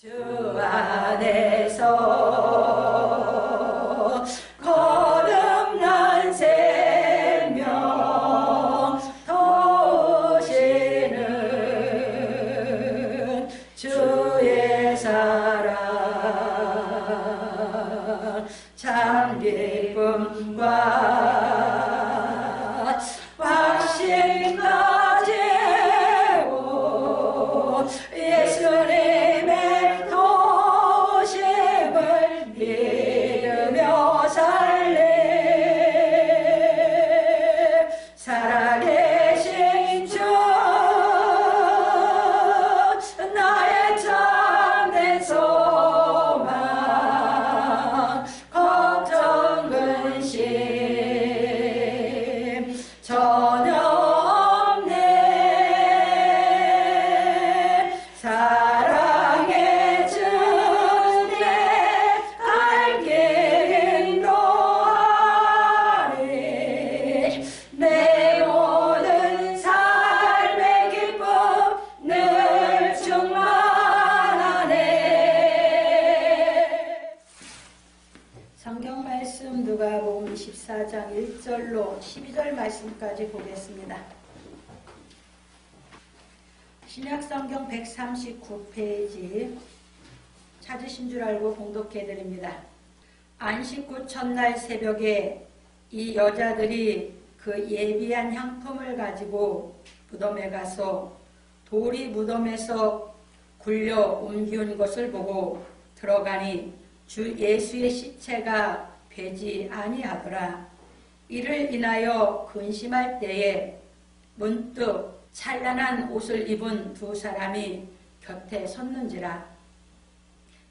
주 안에서 거듭난 생명 도시는 주의 사랑 참 기쁨과 확신 가지고 예수님의 도심을 믿으며 살리 살아계신 주 나의 참된 소망 걱정 근심 전혀 없네 사랑의 주님 갈 길 인도하리 내 모든 삶의 기쁨 늘 충만하네. 성경 말씀 누가복음 24장 1절로 12절 말씀까지 보겠습니다. 신약성경 139페이지 찾으신 줄 알고 봉독해 드립니다. 안식 후 첫날 새벽에 이 여자들이 그 예비한 향품을 가지고 무덤에 가서 돌이 무덤에서 굴려 옮기운 것을 보고 들어가니 주 예수의 시체가 되지 아니하더라. 이를 인하여 근심할 때에 문득 찬란한 옷을 입은 두 사람이 곁에 섰는지라.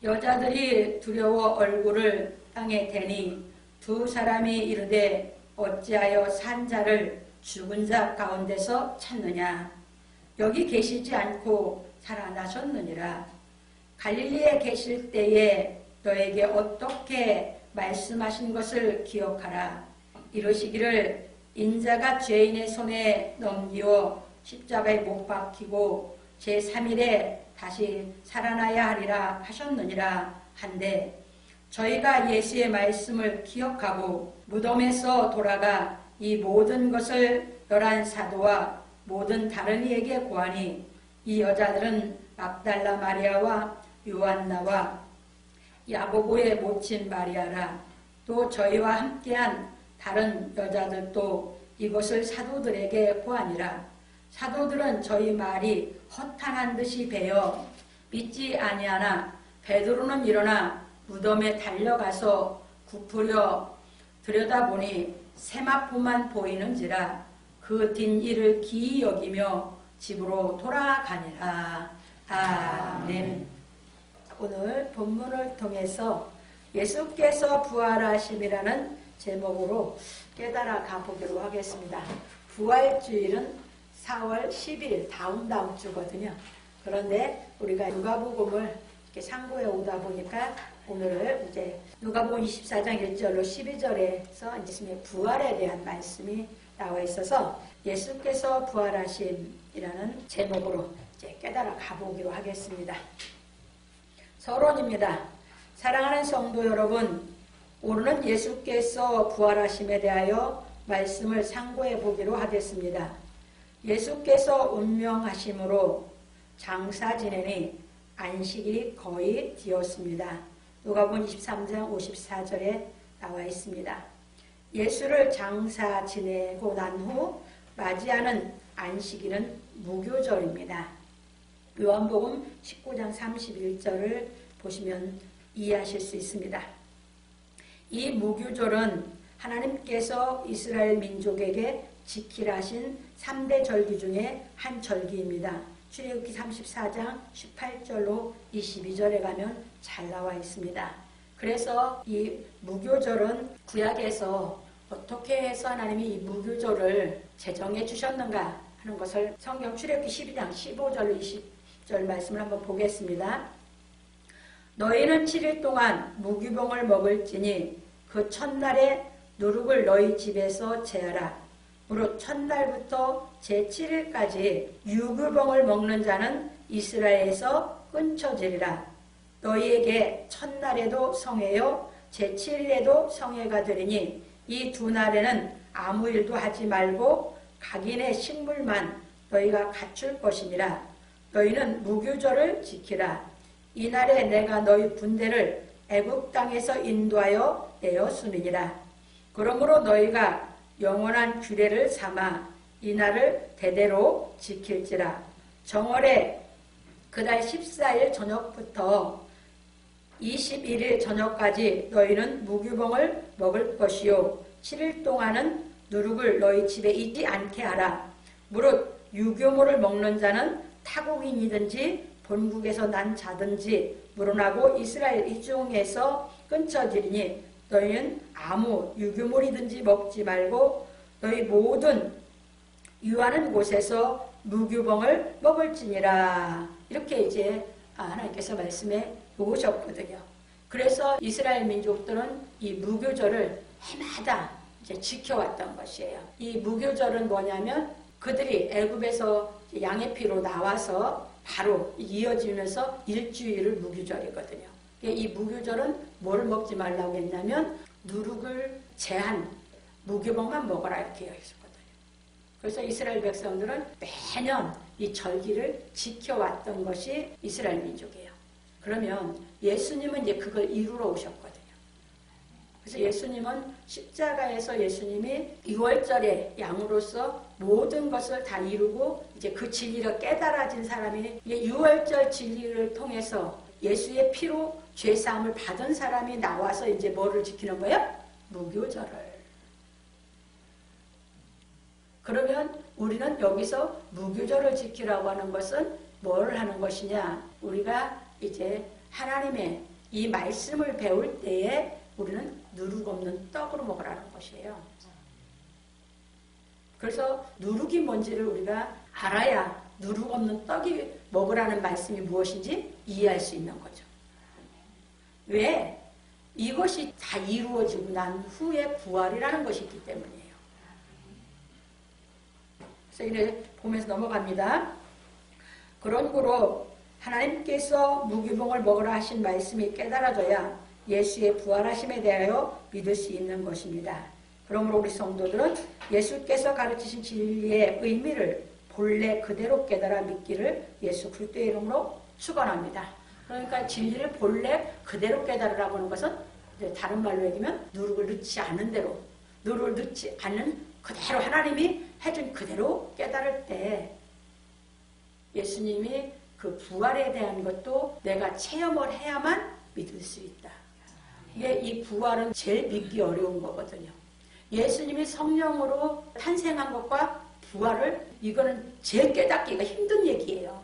여자들이 두려워 얼굴을 땅에 대니 두 사람이 이르되 어찌하여 산 자를 죽은 자 가운데서 찾느냐. 여기 계시지 않고 살아나셨느니라. 갈릴리에 계실 때에 너에게 어떻게 말씀하신 것을 기억하라. 이르시기를 인자가 죄인의 손에 넘기어 십자가에 못 박히고 제3일에 다시 살아나야 하리라 하셨느니라 한데 저희가 예수의 말씀을 기억하고 무덤에서 돌아가 이 모든 것을 11 사도와 모든 다른 이에게 고하니 이 여자들은 막달라 마리아와 요한나와 야고보의 모친 마리아라. 또 저희와 함께한 다른 여자들도 이것을 사도들에게 보아니라. 사도들은 저희 말이 허탄한 듯이 배어 믿지 아니하나 베드로는 일어나 무덤에 달려가서 굽으려 들여다보니 세마포만 보이는지라. 그 뒷일을 기이 여기며 집으로 돌아가니라. 아멘. 오늘 본문을 통해서 예수께서 부활하심이라는 제목으로 깨달아 가보기로 하겠습니다. 부활주일은 4월 10일 다음 주거든요. 그런데 우리가 누가복음을 이렇게 상고해 오다 보니까 오늘을 이제 누가복음 24장 1절로 12절에서 예수님의 부활에 대한 말씀이 나와 있어서 예수께서 부활하심이라는 제목으로 이제 깨달아 가보기로 하겠습니다. 서론입니다. 사랑하는 성도 여러분, 오늘은 예수께서 부활하심에 대하여 말씀을 상고해 보기로 하겠습니다. 예수께서 운명하심으로 장사 지내니 안식이 거의 되었습니다. 누가복음 23장 54절에 나와 있습니다. 예수를 장사 지내고 난 후 맞이하는 안식일은 무교절입니다. 요한복음 19장 31절을 보시면 이해하실 수 있습니다. 이 무교절은 하나님께서 이스라엘 민족에게 지키라 하신 3대 절기 중에 한 절기입니다. 출애굽기 34장 18절로 22절에 가면 잘 나와 있습니다. 그래서 이 무교절은 구약에서 어떻게 해서 하나님이 이 무교절을 제정해 주셨는가 하는 것을 성경 출애굽기 12장 15절로 20절 말씀을 한번 보겠습니다. 너희는 7일 동안 무교병을 먹을지니 그 첫날에 누룩을 너희 집에서 제하라. 무릇 첫날부터 제7일까지 유교병을 먹는 자는 이스라엘에서 끊쳐지리라. 너희에게 첫날에도 성회요 제7일에도 성회가 되리니 이 두 날에는 아무 일도 하지 말고 각인의 식물만 너희가 갖출 것이니라. 너희는 무교절을 지키라. 이날에 내가 너희 군대를 애굽 땅에서 인도하여 내었음이니라. 그러므로 너희가 영원한 규례를 삼아 이날을 대대로 지킬지라. 정월에 그달 14일 저녁부터 21일 저녁까지 너희는 무교봉을 먹을 것이요 7일 동안은 누룩을 너희 집에 있지 않게 하라. 무릇 유교모를 먹는 자는 타국인이든지 본국에서 난 자든지 물어나고 이스라엘 이 중에서 끊쳐지리니 너희는 아무 유교물이든지 먹지 말고 너희 모든 유하는 곳에서 무교봉을 먹을지니라. 이렇게 이제 하나님께서 말씀해 놓으셨거든요. 그래서 이스라엘 민족들은 이 무교절을 해마다 이제 지켜왔던 것이에요. 이 무교절은 뭐냐면 그들이 애굽에서 양의 피로 나와서 바로 이어지면서 일주일을 무교절이거든요. 이 무교절은 뭐를 먹지 말라고 했냐면 누룩을 제한 무교봉만 먹어라 이렇게 했었거든요. 그래서 이스라엘 백성들은 매년 이 절기를 지켜왔던 것이 이스라엘 민족이에요. 그러면 예수님은 이제 그걸 이루러 오셨거든요. 그래서 예수님은 십자가에서 예수님이 6월절에 양으로서 모든 것을 다 이루고 이제 그 진리를 깨달아진 사람이 6월절 진리를 통해서 예수의 피로 죄사함을 받은 사람이 나와서 이제 뭐를 지키는 거예요? 무교절을. 그러면 우리는 여기서 무교절을 지키라고 하는 것은 뭘 하는 것이냐? 우리가 이제 하나님의 이 말씀을 배울 때에 우리는 누룩 없는 떡으로 먹으라는 것이에요. 그래서 누룩이 뭔지를 우리가 알아야 누룩 없는 떡이 먹으라는 말씀이 무엇인지 이해할 수 있는 거죠. 왜? 이것이 다 이루어지고 난 후에 부활이라는 것이 있기 때문이에요. 그래서 이제 보면서 넘어갑니다. 그러므로 하나님께서 무교봉을 먹으라 하신 말씀이 깨달아져야 예수의 부활하심에 대하여 믿을 수 있는 것입니다. 그러므로 우리 성도들은 예수께서 가르치신 진리의 의미를 본래 그대로 깨달아 믿기를 예수 그리스도의 이름으로 축원합니다. 그러니까 진리를 본래 그대로 깨달으라고 하는 것은 다른 말로 얘기하면 누룩을 넣지 않은 대로, 누룩을 넣지 않는 그대로 하나님이 해준 그대로 깨달을 때 예수님이 그 부활에 대한 것도 내가 체험을 해야만 믿을 수 있다. 이게 이 부활은 제일 믿기 어려운 거거든요. 예수님이 성령으로 탄생한 것과 부활을 이거는 제일 깨닫기가 힘든 얘기예요.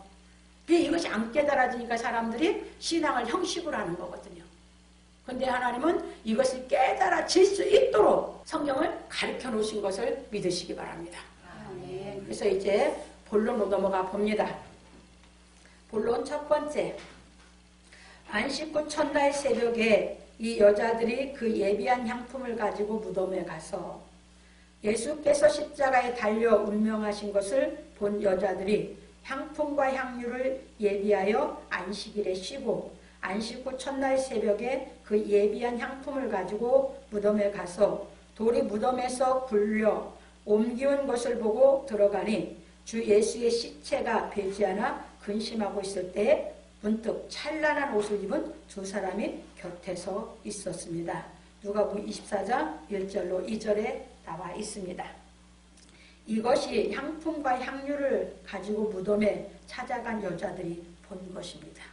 이것이 안 깨달아지니까 사람들이 신앙을 형식으로 하는 거거든요. 그런데 하나님은 이것을 깨달아질 수 있도록 성경을 가르쳐 놓으신 것을 믿으시기 바랍니다. 그래서 이제 본론으로 넘어가 봅니다. 본론 첫 번째, 안식 후 첫날 새벽에 이 여자들이 그 예비한 향품을 가지고 무덤에 가서 예수께서 십자가에 달려 운명하신 것을 본 여자들이 향품과 향유를 예비하여 안식일에 쉬고 안식 후 첫날 새벽에 그 예비한 향품을 가지고 무덤에 가서 돌이 무덤에서 굴려 옮기운 것을 보고 들어가니 주 예수의 시체가 배지 않아 근심하고 있을 때에 문득 찬란한 옷을 입은 두 사람이 곁에서 있었습니다. 누가복음 24장 1절로 2절에 나와 있습니다. 이것이 향품과 향유를 가지고 무덤에 찾아간 여자들이 본 것입니다.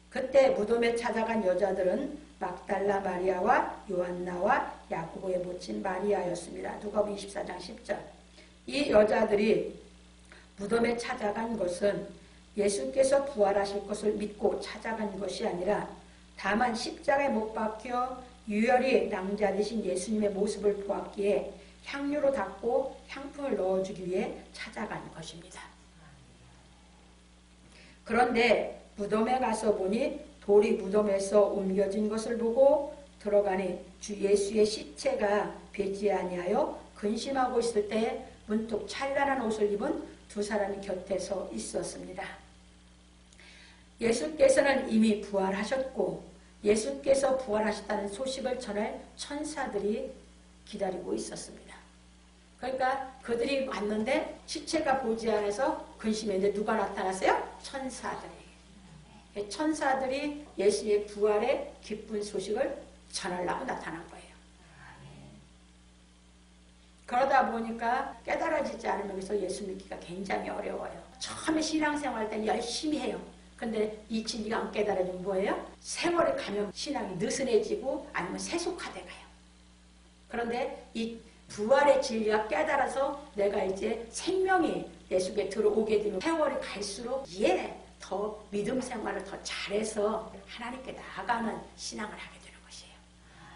그때 무덤에 찾아간 여자들은 막달라 마리아와 요한나와 야고보의 모친 마리아였습니다. 누가복음 24장 10절. 이 여자들이 무덤에 찾아간 것은 예수께서 부활하실 것을 믿고 찾아간 것이 아니라 다만 십자가에 못 박혀 유혈이 낭자되신 예수님의 모습을 보았기에 향유로 닦고 향품을 넣어주기 위해 찾아간 것입니다. 그런데 무덤에 가서 보니 돌이 무덤에서 옮겨진 것을 보고 들어가니 주 예수의 시체가 배지 아니하여 근심하고 있을 때 문득 찬란한 옷을 입은 두 사람이 곁에서 있었습니다. 예수께서는 이미 부활하셨고 예수께서 부활하셨다는 소식을 전할 천사들이 기다리고 있었습니다. 그러니까 그들이 왔는데 시체가 보지 않아서 근심했는데 누가 나타났어요? 천사들이. 천사들이 예수의 부활의 기쁜 소식을 전하려고 나타난 거예요. 그러다 보니까 깨달아지지 않으면 그래서 예수 믿기가 굉장히 어려워요. 처음에 신앙생활 때 열심히 해요. 근데 이 진리가 안 깨달아지면 뭐예요? 세월이 가면 신앙이 느슨해지고 아니면 세속화돼 가요. 그런데 이 부활의 진리가 깨달아서 내가 이제 생명이 내 속에 들어오게 되면 세월이 갈수록 더 믿음 생활을 더 잘해서 하나님께 나아가는 신앙을 하게 되는 것이에요.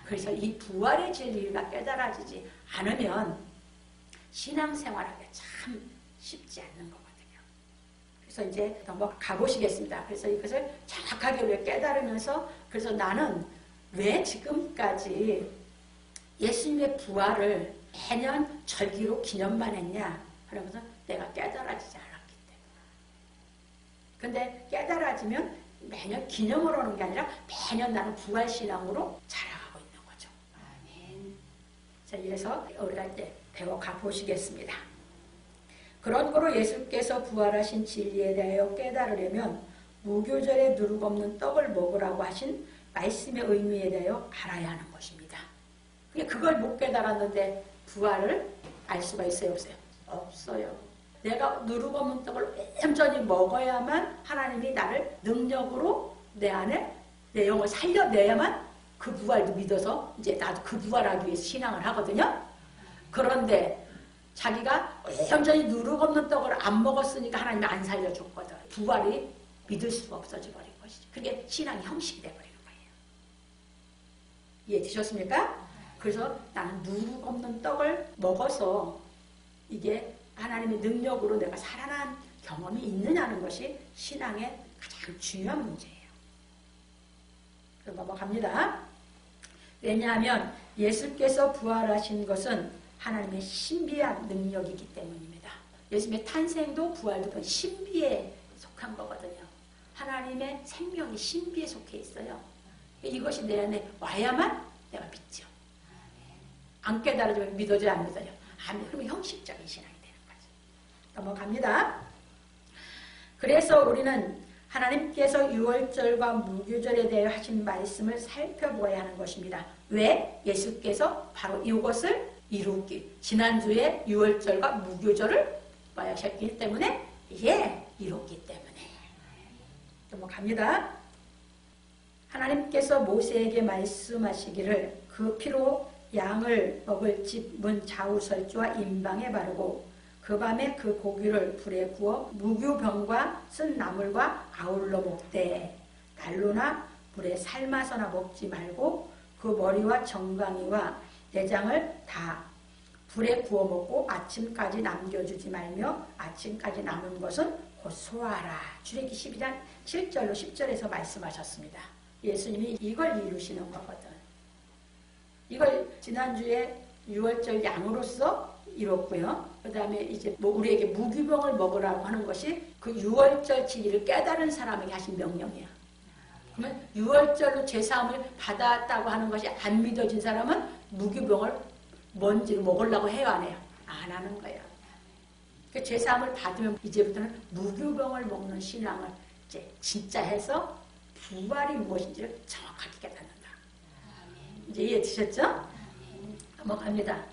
그래서 이 부활의 진리가 깨달아지지 않으면 신앙생활하기 참 쉽지 않는 거거든요. 그래서 이제 넘어가 보시겠습니다. 그래서 이것을 정확하게 왜 깨달으면서 그래서 나는 왜 지금까지 예수님의 부활을 매년 절기로 기념만 했냐 하면서 내가 깨달아지지 않았기 때문에. 근데 깨달아지면 매년 기념으로 하는 게 아니라 매년 나는 부활신앙으로 자라가고 있는 거죠. 아멘. 자, 이래서 우리가 이제 배워가 보시겠습니다. 그런 거로 예수께서 부활하신 진리에 대하여 깨달으려면 무교절에 누룩 없는 떡을 먹으라고 하신 말씀의 의미에 대하여 알아야 하는 것입니다. 그걸 못 깨달았는데 부활을 알 수가 있어요? 없어요? 없어요. 내가 누룩 없는 떡을 온전히 먹어야만 하나님이 나를 능력으로 내 안에 내 영을 살려내야만 그 부활도 믿어서 이제 나도 그 부활하기 위해서 신앙을 하거든요. 그런데 자기가 온전히 누룩 없는 떡을 안 먹었으니까 하나님이 안 살려줬거든. 부활이 믿을 수가 없어져 버린 것이죠. 그게 신앙이 형식이 돼버리는 거예요. 이해되셨습니까? 그래서 나는 누룩 없는 떡을 먹어서 이게 하나님의 능력으로 내가 살아난 경험이 있느냐는 것이 신앙의 가장 중요한 문제예요. 그럼 넘어갑니다. 왜냐하면 예수께서 부활하신 것은 하나님의 신비한 능력이기 때문입니다. 예수님의 탄생도 부활도 신비에 속한 거거든요. 하나님의 생명이 신비에 속해 있어요. 이것이 내 안에 와야만 내가 믿죠. 안 깨달아지면 믿어져요, 안 믿어져요? 안 믿으면 형식적인 신앙이 되는 거죠. 넘어갑니다. 그래서 우리는 하나님께서 유월절과 무교절에 대해 하신 말씀을 살펴보아야 하는 것입니다. 왜? 예수께서 바로 이것을 이루기, 지난주에 유월절과 무교절을 하셨기 때문에 이뤘기 때문에. 넘어갑니다. 하나님께서 모세에게 말씀하시기를 그 피로 양을 먹을 집 문 좌우설주와 임방에 바르고 그 밤에 그 고기를 불에 구워 무교병과 쓴 나물과 아울러 먹되 날로나 불에 삶아서나 먹지 말고 그 머리와 정강이와 내장을 다 불에 구워 먹고 아침까지 남겨주지 말며 아침까지 남은 것은 곧 소화하라. 출애굽기 12장 7절로 10절에서 말씀하셨습니다. 예수님이 이걸 이루시는 거거든. 이걸 지난주에 6월절 양으로서 이뤘고요. 그 다음에 이제 우리에게 무교병을 먹으라고 하는 것이 그 6월절 진리를 깨달은 사람에게 하신 명령이야. 그러면 6월절로 제사함을 받았다고 하는 것이 안 믿어진 사람은 무교병을 뭔지를 먹으려고 해요, 안 해요? 안 하는 거예요. 그 제사함을 받으면 이제부터는 무교병을 먹는 신앙을 이제 진짜 해서 부활이 무엇인지를 정확하게 깨닫는다. 이제 이해되셨죠? 넘어갑니다.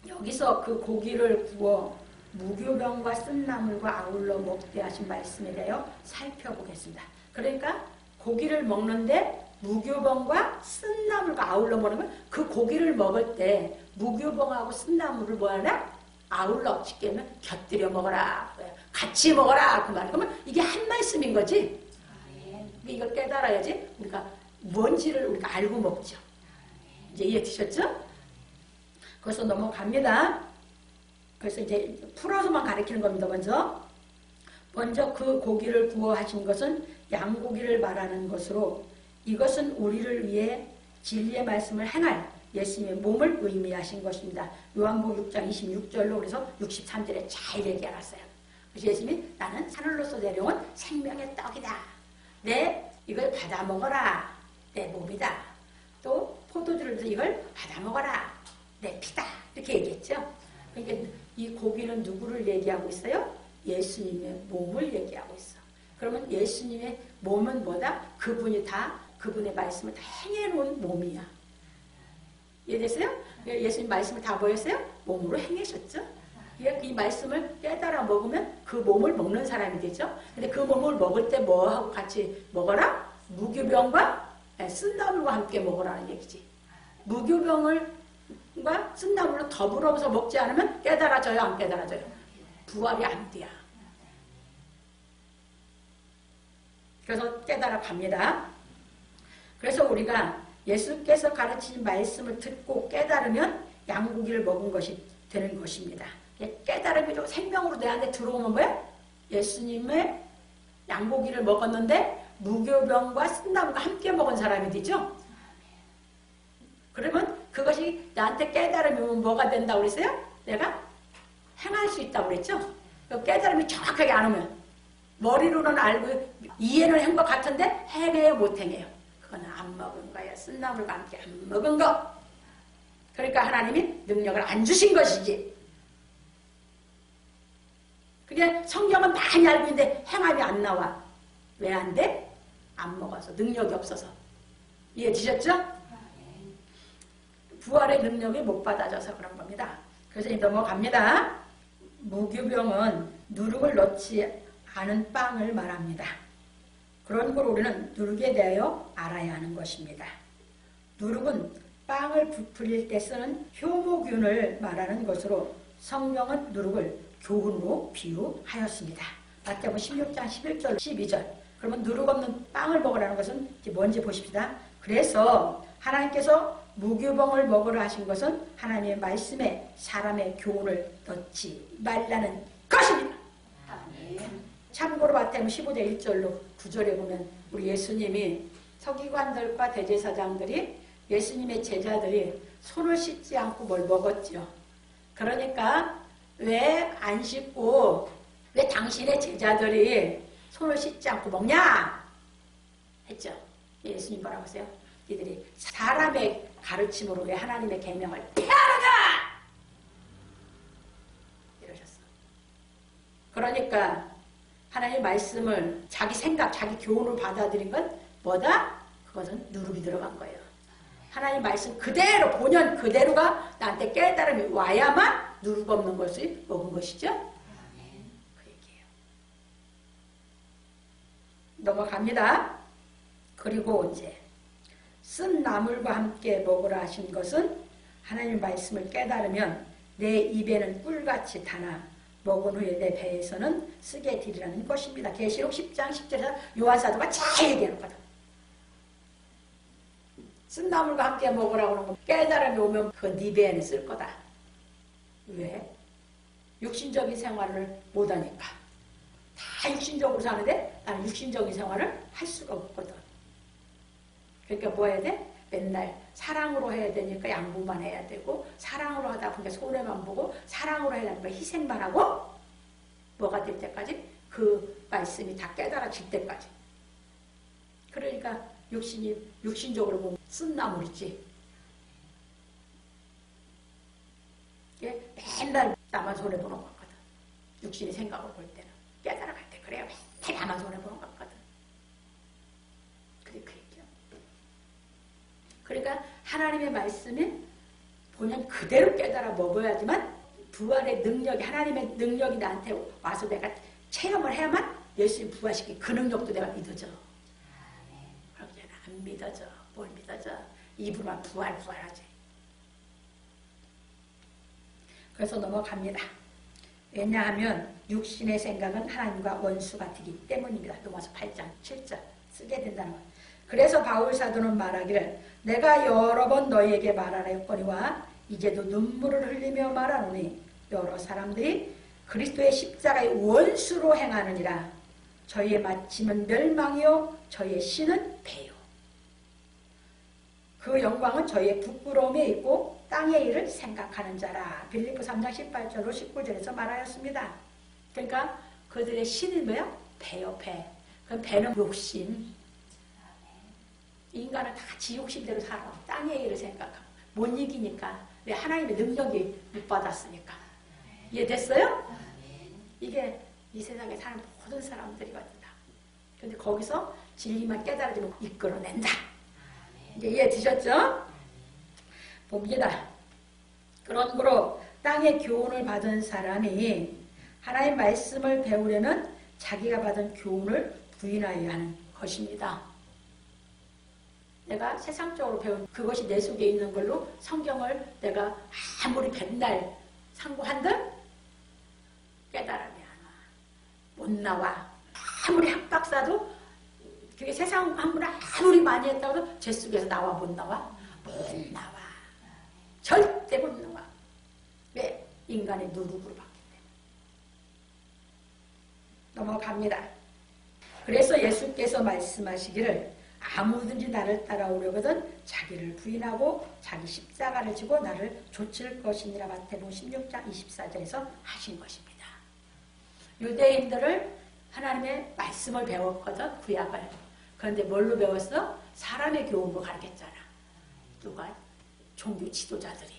여기서 그 고기를 구워 무교병과 쓴 나물과 아울러 먹게 하신 말씀에 대하여 살펴보겠습니다. 그러니까 고기를 먹는데 무교병과 쓴 나물과 아울러 먹으면 그 고기를 먹을 때 무교병하고 쓴 나물을 뭐하냐? 아울러 쉽게는 곁들여 먹어라. 같이 먹어라. 그 말. 그러면 이게 한 말씀인 거지. 이걸 깨달아야지 우리가 뭔지를 우리가 알고 먹죠. 이제 이해되셨죠? 그래서 넘어갑니다. 그래서 이제 풀어서만 가르치는 겁니다. 먼저 그 고기를 구워 하신 것은 양고기를 말하는 것으로 이것은 우리를 위해 진리의 말씀을 행할 예수님의 몸을 의미하신 것입니다. 요한복음 6장 26절로 그래서 63절에 잘 얘기해놨어요. 그래서 예수님이 나는 하늘로서 내려온 생명의 떡이다. 내 이걸 받아 먹어라. 내 몸이다. 또 포도주를 들어서 이걸 받아 먹어라. 내 피다. 이렇게 얘기했죠. 그러니까 이 고기는 누구를 얘기하고 있어요? 예수님의 몸을 얘기하고 있어. 그러면 예수님의 몸은 뭐다? 그분이 다 그분의 말씀을 다 행해놓은 몸이야. 이해됐어요? 예수님 말씀을 다 보였어요? 몸으로 행하셨죠? 이 말씀을 깨달아 먹으면 그 몸을 먹는 사람이 되죠. 근데 그 몸을 먹을 때 뭐하고 같이 먹어라? 무교병과 쓴나물과 함께 먹으라는 얘기지. 무교병과 쓴나물로 더불어서 먹지 않으면 깨달아져요? 안 깨달아져요? 부활이 안 돼요. 그래서 깨달아 갑니다. 그래서 우리가 예수께서 가르치신 말씀을 듣고 깨달으면 양고기를 먹은 것이 되는 것입니다. 깨달음이 좀 생명으로 내 안에 들어오면 뭐예요? 예수님의 양고기를 먹었는데 무교병과 쓴나물과 함께 먹은 사람이 되죠? 그러면 그것이 나한테 깨달음이 오면 뭐가 된다고 그랬어요? 내가 행할 수 있다고 그랬죠? 깨달음이 정확하게 안 오면 머리로는 알고 이해는 한 것 같은데 행해요? 못 행해요? 그건 안 먹은 거예요. 쓴나물과 함께 안 먹은 거. 그러니까 하나님이 능력을 안 주신 것이지. 그냥 성경은 많이 알고 있는데 행함이 안 나와. 왜 안 돼? 안 먹어서. 능력이 없어서. 이해되셨죠? 부활의 능력이 못 받아져서 그런 겁니다. 그래서 넘어갑니다. 무교병은 누룩을 넣지 않은 빵을 말합니다. 그런 걸 우리는 누룩에 대하여 알아야 하는 것입니다. 누룩은 빵을 부풀릴 때 쓰는 효모균을 말하는 것으로 성경은 누룩을 교훈으로 비유하였습니다. 마태복음 16장 11절 12절. 그러면 누룩 없는 빵을 먹으라는 것은 뭔지 보십시다. 그래서 하나님께서 무교병을 먹으라 하신 것은 하나님의 말씀에 사람의 교훈을 넣지 말라는 것입니다. 참고로 마태복음 15장 1절로 9절에 보면 우리 예수님이 서기관들과 대제사장들이 예수님의 제자들이 손을 씻지 않고 뭘 먹었죠. 그러니까 왜 안 씻고 왜 당신의 제자들이 손을 씻지 않고 먹냐? 했죠. 예수님 뭐라고 하세요? 이들이 사람의 가르침으로 왜 하나님의 계명을 폐하느냐? 이러셨어. 그러니까 하나님의 말씀을 자기 생각, 자기 교훈을 받아들인 건 뭐다? 그것은 누룩이 들어간 거예요. 하나님 말씀 그대로, 본연 그대로가 나한테 깨달음이 와야만 누룩 없는 것을 먹은 것이죠. 그 얘기예요. 넘어갑니다. 그리고 이제 쓴 나물과 함께 먹으라 하신 것은 하나님 말씀을 깨달으면 내 입에는 꿀같이 타나 먹은 후에 내 배에서는 쓰게 되리라는 것입니다. 계시록 10장 10절에서 요한사도가 잘 얘기해놓거든. 쓴 나물과 함께 먹으라고 하는 거 깨달음이 오면 그 네 배에는 쓸 거다. 왜? 육신적인 생활을 못하니까. 다 육신적으로 사는데 나는 육신적인 생활을 할 수가 없거든. 그러니까 뭐 해야 돼? 맨날 사랑으로 해야 되니까 양보만 해야 되고 사랑으로 하다 보니까 손해만 보고 사랑으로 해야 되니까 희생만 하고 뭐가 될 때까지? 그 말씀이 다 깨달아질 때까지. 그러니까 육신적으로 보면 쓴 나물이지. 맨날 나만 손해보는 것 같거든. 육신의 생각을 볼 때는. 깨달아갈 때 그래요. 맨날 나만 손해보는 것 같거든. 그게 그 얘기야. 그러니까 하나님의 말씀이 본연 그대로 깨달아 먹어야지만 부활의 능력이, 하나님의 능력이 나한테 와서 내가 체험을 해야만 예수님 부활시킨 그 능력도 내가 믿어져. 그렇게 안 믿어져. 뭘 믿어져? 입으로만 부활하지. 그래서 넘어갑니다. 왜냐하면 육신의 생각은 하나님과 원수 같기 때문입니다. 로마서 8장 7절 쓰게 된다는 것. 그래서 바울 사도는 말하기를 내가 여러 번 너희에게 말하였거니와 이제도 눈물을 흘리며 말하노니 여러 사람들이 그리스도의 십자가의 원수로 행하느니라. 저희의 마침은 멸망이요 저희의 신은 배요. 그 영광은 저희의 부끄러움에 있고 땅의 일을 생각하는 자라. 빌립보 3장 18절로 19절에서 말하였습니다. 그러니까 그들의 신은 뭐야? 배요, 배. 그 배는 욕심. 인간은 다 지 욕심대로 살아. 땅의 일을 생각하고. 못 이기니까. 왜? 하나님의 능력이 못 받았으니까. 이해됐어요? 이게 이 세상에 사는 모든 사람들이거든. 근데 거기서 진리만 깨달아지면 이끌어낸다. 이제 이해되셨죠? 봅니다. 그러므로 땅의 교훈을 받은 사람이 하나님의 말씀을 배우려면 자기가 받은 교훈을 부인하여야 하는 것입니다. 내가 세상적으로 배운 그것이 내 속에 있는 걸로 성경을 내가 아무리 백날 상고한들 깨달음이 못 나와. 아무리 학박사도 그게 세상 학문을 아무리 많이 했다고 해도 제 속에서 나와 못 나와? 못 나와. 절대 못 나와. 왜? 인간의 누룩으로 봤기 때문에. 넘어갑니다. 그래서 예수께서 말씀하시기를 아무든지 나를 따라오려거든 자기를 부인하고 자기 십자가를 지고 나를 좇을 것이니라. 마태복음 16장 24절에서 하신 것입니다. 유대인들을 하나님의 말씀을 배웠거든, 구약을. 그런데 뭘로 배웠어? 사람의 교훈으로 가르쳤잖아. 누가? 종교 지도자들이.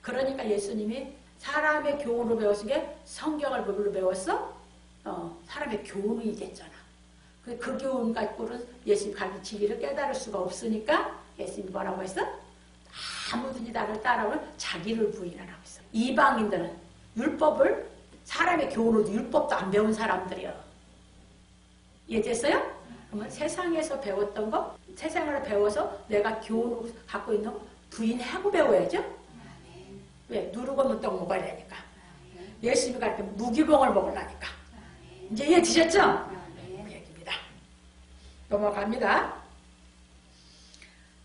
그러니까 예수님이 사람의 교훈으로 배웠은 게 성경을 뭘로 배웠어? 사람의 교훈이 됐잖아. 그 교훈 갖고는 예수님 가르치기를 깨달을 수가 없으니까 예수님이 뭐라고 했어? 아무든지 나를 따라오면 자기를 부인하라고 했어. 이방인들은 율법을 사람의 교훈으로도 율법도 안 배운 사람들이야. 이해됐어요? 그러면 세상에서 배웠던 거, 세상을 배워서 내가 교훈으로 갖고 있는 거 부인하고 배워야죠? 왜? 누르고 없는 떡 먹어야 되니까. 예수님이 가르쳐 무기봉을 먹으려니까. 이제 이해되셨죠? 그 얘기입니다. 넘어갑니다.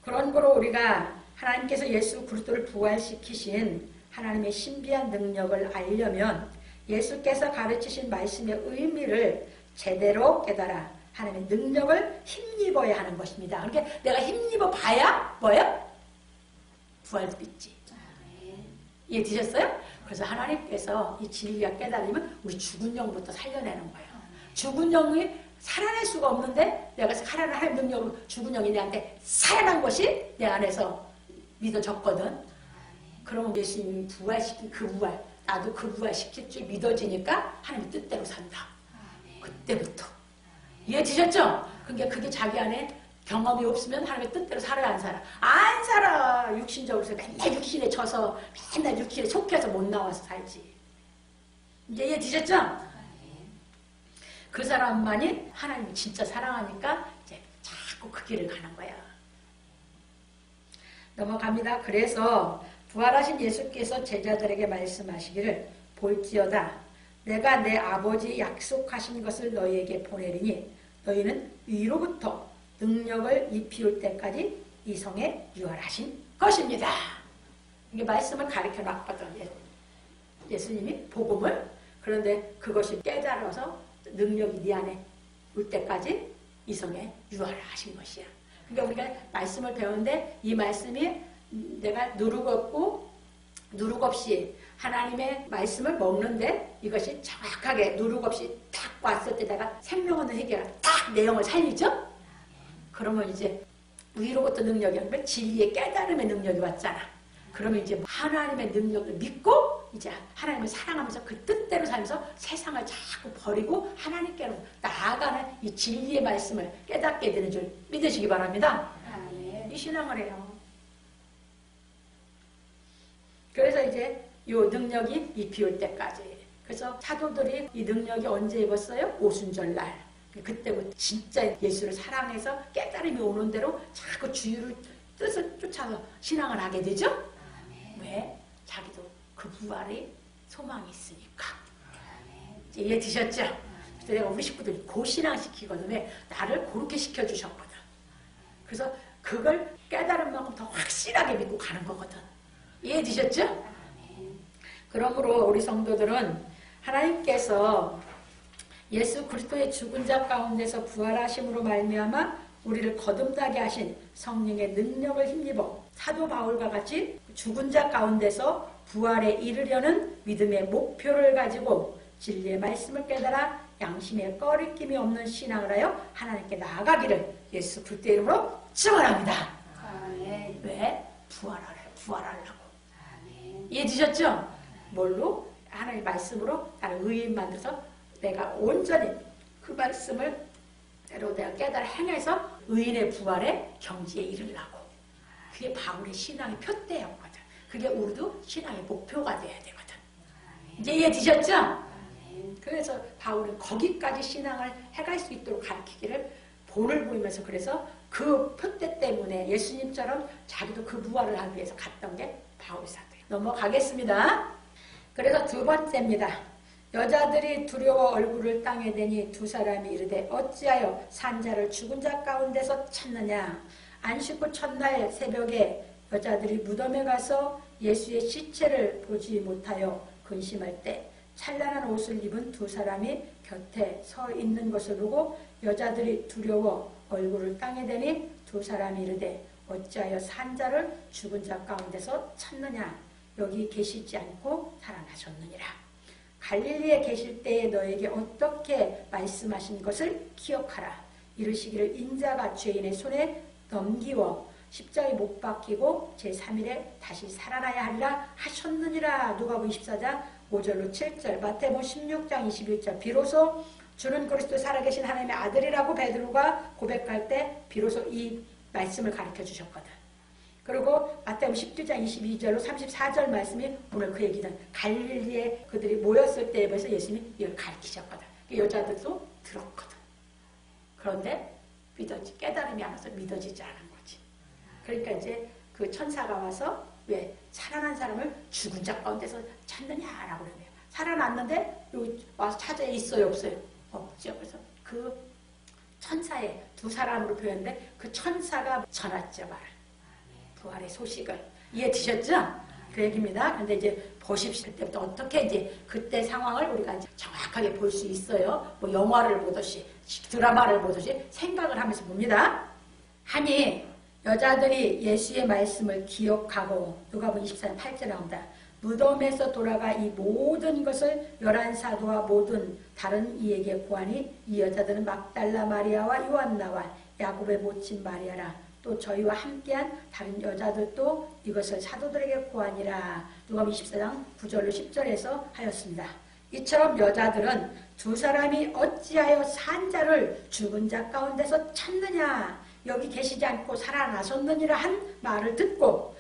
그러므로 우리가 하나님께서 예수 그리스도를 부활시키신 하나님의 신비한 능력을 알려면 예수께서 가르치신 말씀의 의미를 제대로 깨달아 하나님의 능력을 힘입어야 하는 것입니다. 그러니까 내가 힘입어 봐야 뭐예요? 부활도 있지. 이해되셨어요? 그래서 하나님께서 이 진리가 깨달으면 우리 죽은 영부터 살려내는 거예요. 죽은 영이 살아날 수가 없는데 내가 살아날 능력으로 죽은 영이 내한테 살아난 것이 내 안에서 믿어졌거든. 그러면 예수님이 부활시킨 그 부활, 나도 그 부활시킬 줄 믿어지니까 하나님 뜻대로 산다. 그때부터. 이해되셨죠? 그러니까 그게 자기 안에 경험이 없으면 하나님의 뜻대로 살아야 안 살아. 안 살아. 육신적으로 맨날 육신에 져서 맨날 육신에 속해서 못 나와서 살지. 이제 이해되셨죠? 그 사람만이 하나님을 진짜 사랑하니까 이제 자꾸 그 길을 가는 거야. 넘어갑니다. 그래서 부활하신 예수께서 제자들에게 말씀하시기를 볼지어다 내가 내 아버지 약속하신 것을 너희에게 보내리니 너희는 위로부터 능력을 입히울 때까지 이 성에 유월하신 것입니다. 이게 말씀을 가르쳐 놨거든. 예수님이 복음을. 그런데 그것이 깨달아서 능력이 네 안에 올 때까지 이 성에 유월하신 것이야. 그러니까 우리가 말씀을 배우는데 이 말씀이 내가 누룩 없이 하나님의 말씀을 먹는데 이것이 정확하게 누룩 없이 딱 왔을 때 내가 생명 없는 회개가 딱 내용을 살리죠? 그러면 이제 위로부터 능력이 아니라 진리의 깨달음의 능력이 왔잖아. 그러면 이제 하나님의 능력을 믿고 이제 하나님을 사랑하면서 그 뜻대로 살면서 세상을 자꾸 버리고 하나님께로 나아가는 이 진리의 말씀을 깨닫게 되는 줄 믿으시기 바랍니다. 이 신앙을 해요. 그래서 이제 이 능력이 입히올 때까지. 그래서 사도들이 이 능력이 언제 입었어요? 오순절날. 그때부터 진짜 예수를 사랑해서 깨달음이 오는 대로 자꾸 주유를 뜻을 쫓아서 신앙을 하게 되죠? 왜? 자기도 그 부활의 소망이 있으니까. 이해되셨죠? 그래서 내가 우리 식구들 고신앙 시키거든. 나를 그렇게 시켜주셨거든. 그래서 그걸 깨달은 만큼 더 확실하게 믿고 가는 거거든. 이해되셨죠? 그러므로 우리 성도들은 하나님께서 예수 그리스도의 죽은 자 가운데서 부활하심으로 말미암아 우리를 거듭나게 하신 성령의 능력을 힘입어 사도 바울과 같이 죽은 자 가운데서 부활에 이르려는 믿음의 목표를 가지고 진리의 말씀을 깨달아 양심에 꺼리낌이 없는 신앙을 하여 하나님께 나아가기를 예수 그리스도의 이름으로 축원합니다. 아멘. 왜? 부활하려고. 아멘. 이해되셨죠? 뭘로? 하나님의 말씀으로 나를 의인 만들어서 내가 온전히 그 말씀을 대로 내가 깨달아 행해서 의인의 부활의 경지에 이르려고. 그게 바울의 신앙의 표대였거든. 그게 우리도 신앙의 목표가 돼야 되거든. 이제 이해되셨죠? 그래서 바울은 거기까지 신앙을 해갈 수 있도록 가르치기를 본을 보이면서 그래서 그 표대 때문에 예수님처럼 자기도 그 부활을 하기 위해서 갔던 게 바울 사도예요. 넘어가겠습니다. 그래서 두 번째입니다. 여자들이 두려워 얼굴을 땅에 대니 두 사람이 이르되 어찌하여 산 자를 죽은 자 가운데서 찾느냐. 안식구 첫날 새벽에 여자들이 무덤에 가서 예수의 시체를 보지 못하여 근심할 때 찬란한 옷을 입은 두 사람이 곁에 서 있는 것을 보고 여자들이 두려워 얼굴을 땅에 대니 두 사람이 이르되 어찌하여 산 자를 죽은 자 가운데서 찾느냐. 여기 계시지 않고 살아나셨느니라. 갈릴리에 계실 때에 너에게 어떻게 말씀하신 것을 기억하라. 이르시기를 인자가 죄인의 손에 넘기워 십자가에 못 박히고 제3일에 다시 살아나야 하리라 하셨느니라. 누가복음 24장 5절로 7절, 마태복음 16장 21절. 비로소 주는 그리스도 살아계신 하나님의 아들이라고 베드로가 고백할 때 비로소 이 말씀을 가르쳐 주셨거든. 그리고 마태복음 17장 22절로 34절 말씀이 오늘 그 얘기는 갈릴리에 그들이 모였을 때에 벌써 예수님이 이걸 가르치셨거든. 여자들도 들었거든. 그런데 깨달음이 안 와서 믿어지지 않은 거지. 그러니까 이제 그 천사가 와서 왜 살아난 사람을 죽은 자 가운데서 찾느냐라고 그러네요. 살아났는데 여기 와서 찾아 있어요, 없어요? 없죠. 그래서 그 천사의 두 사람으로 표현돼 그 천사가 전했죠, 말을. 부활의 소식을. 이해되셨죠? 그 얘기입니다. 그런데 이제 보십시오. 그때부터 어떻게 이제 그때 상황을 우리가 이제 정확하게 볼 수 있어요. 뭐 영화를 보듯이, 드라마를 보듯이 생각을 하면서 봅니다. 하니 여자들이 예수의 말씀을 기억하고 누가복음 24장 8절에 나온다. 무덤에서 돌아가 이 모든 것을 11사도와 모든 다른 이에게 고하니 이 여자들은 막달라 마리아와 요한나와 야곱의 모친 마리아라. 또 저희와 함께한 다른 여자들도 이것을 사도들에게 고하니라. 누가복음 24장 9절로 10절에서 하였습니다. 이처럼 여자들은 두 사람이 어찌하여 산 자를 죽은 자 가운데서 찾느냐. 여기 계시지 않고 살아나셨느니라 한 말을 듣고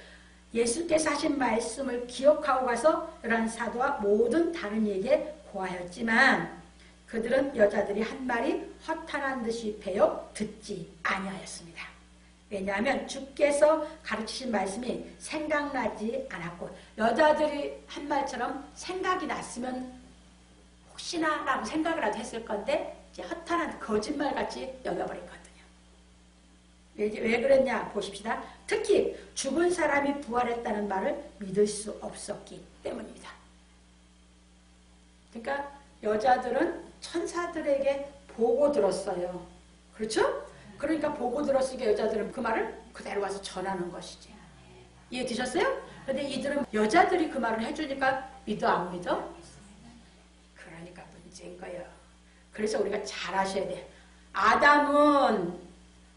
예수께서 하신 말씀을 기억하고 가서 11사도와 모든 다른 이에게 고하였지만 그들은 여자들이 한 말이 허탄한 듯이 배어 듣지 아니하였습니다. 왜냐하면 주께서 가르치신 말씀이 생각나지 않았고 여자들이 한 말처럼 생각이 났으면 혹시나 라고 생각이라도 했을 건데 이제 허탄한 거짓말같이 여겨버렸거든요. 왜 그랬냐 보십시다. 특히 죽은 사람이 부활했다는 말을 믿을 수 없었기 때문입니다. 그러니까 여자들은 천사들에게 보고 들었어요. 그렇죠? 그러니까 보고 들었으니까 여자들은 그 말을 그대로 와서 전하는 것이지. 이해되셨어요? 그런데 이들은 여자들이 그 말을 해주니까 믿어 안 믿어? 그러니까 문제인 거예요. 그래서 우리가 잘 아셔야 돼. 아담은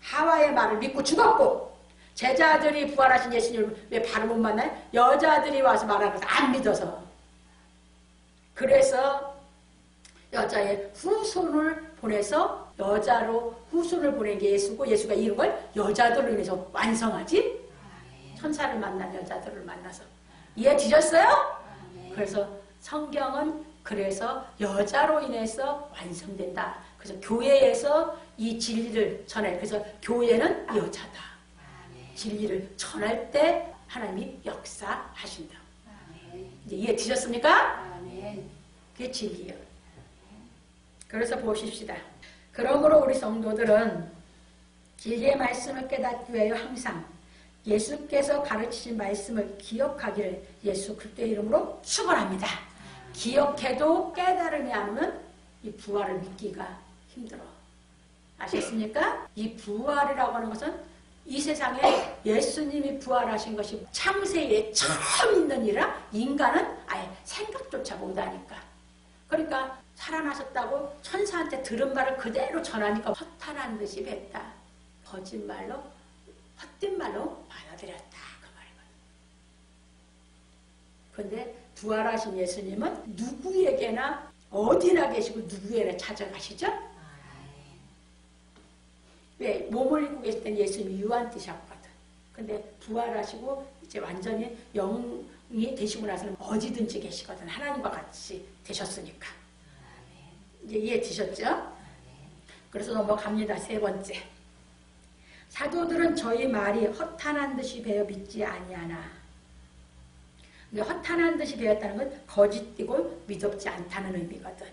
하와의 말을 믿고 죽었고 제자들이 부활하신 예수님을 왜 바로 못 만나요? 여자들이 와서 말하는 것을 안 믿어서. 그래서 여자의 후손을 보내서 여자로 후손을 보낸 게 예수고 예수가 이룬 걸 여자들로 인해서 완성하지? 천사를 만난 여자들을 만나서. 이해되셨어요? 그래서 성경은 그래서 여자로 인해서 완성된다. 그래서 교회에서 이 진리를 전해. 그래서 교회는 여자다. 진리를 전할 때 하나님이 역사하신다. 이제 이해되셨습니까? 그게 진리예요. 그래서 보십시다. 그러므로 우리 성도들은 진리의 말씀을 깨닫기 위하여 항상 예수께서 가르치신 말씀을 기억하기를 예수 그리스도의 이름으로 축원합니다. 기억해도 깨달음이 안 오는 이 부활을 믿기가 힘들어. 아셨습니까? 이 부활이라고 하는 것은 이 세상에 예수님이 부활하신 것이 창세에 처음 있는 일이라 인간은 아예 생각조차 못하니까. 그러니까 살아나셨다고 천사한테 들은 말을 그대로 전하니까 허탄한 듯이 뱉다. 거짓말로, 헛된 말로 받아들였다. 그 말이거든요. 근데 부활하신 예수님은 누구에게나 어디나 계시고 누구에게나 찾아가시죠? 왜? 몸을 입고 계실 땐 예수님이 유한티셨거든. 근데 부활하시고 이제 완전히 영이 되시고 나서는 어디든지 계시거든. 하나님과 같이 되셨으니까. 이제 이해되셨죠? 그래서 넘어갑니다. 세 번째. 사도들은 저희 말이 허탄한 듯이 배어 믿지 아니하나. 허탄한 듯이 배웠다는 건 거짓되고 믿었지 않다는 의미거든.